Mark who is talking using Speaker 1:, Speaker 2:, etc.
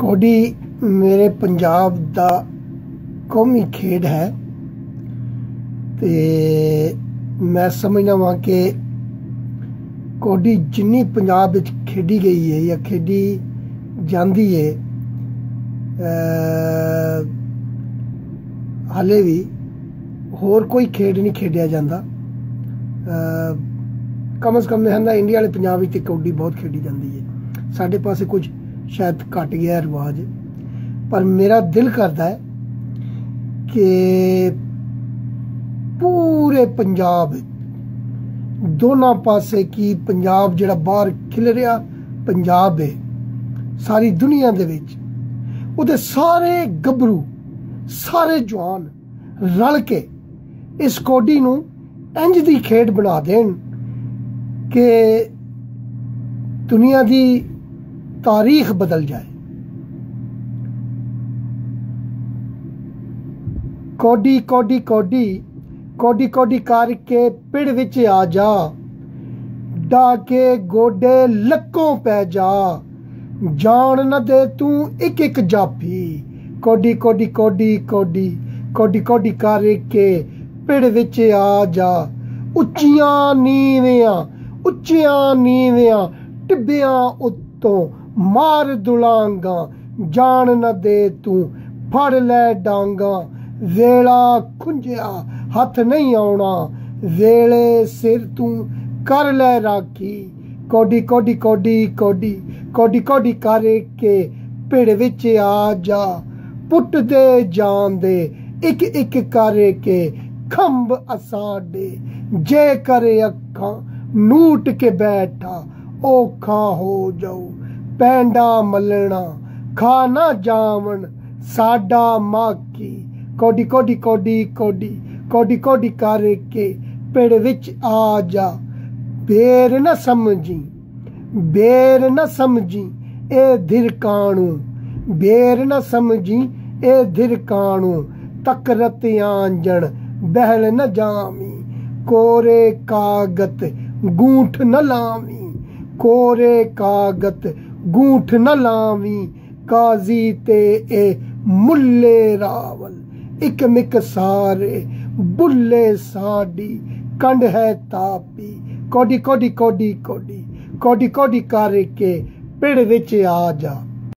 Speaker 1: कौडी मेरे पंजाब दा कौमी खेड है ते मैं समझना वा कि कौडी जिन्नी पंजाब विच खेडी गई है या खेडी जाती है हाले भी होर कोई खेड नहीं खेडिया जाता। कम से कम मैं इंडिया वाले पंजाब में कौडी बहुत खेडी जाती है। साढ़े पासे कुछ शायद घट गया रिवाज, पर मेरा दिल करता है कि पूरे पंजाब दोनों पासे की पंजाब जिहड़ा बाहर खिलरिया पंजाब है सारी दुनिया दे विच उहदे सारे गभरू सारे जवान रल के इस कौडी नूं इंज दी खेड बना देन कि दुनिया की तारीख बदल जाए। कौडी कौडी कौडी कौडी कौडी करके पिड़ विच आ जा, डाके गोडे लक्कों पै जा, जान न दे तू एक एक जाफी। कौडी कौडी कौडी कौडी कौडी कौडी करके पिड़ विच आ जा, उच्चियां नीवियां टिब्बियां उत्तों मार दुलांगा, जान न दे तू फड़ लै डांगा, वेला खुंजिया हथ नहीं आउणा, वेले सिर तू कर लै राखी। कौडी कौडी कौडी कौडी कौडी कौडी करके पिड़ विच आ जा, पुट दे जान दे एक एक करके खंब असाडे, जे करे अखां नूट के बैठा औखा हो जाऊ, पैंडा मलना खाना जावन साडा माकी। कौडी कौडी कौडी कौडी कौडी कौडी करके पिड़ विच आ जा, बेर न समझी ए धिरकाणू, बेर न समझी ए धिरकाणू, तकरत आंजण बहल न जामी, कोरे कागत गूंठ न लावी, कोरे कागत गूंठ न लावी, काजी ते ए मुल्ले रावल, इक मिक सारे बुल्ले साडी कंड है तापी। कौडी कौडी कौडी कौडी कौडी कौडी करके पिड़ विच आ जा।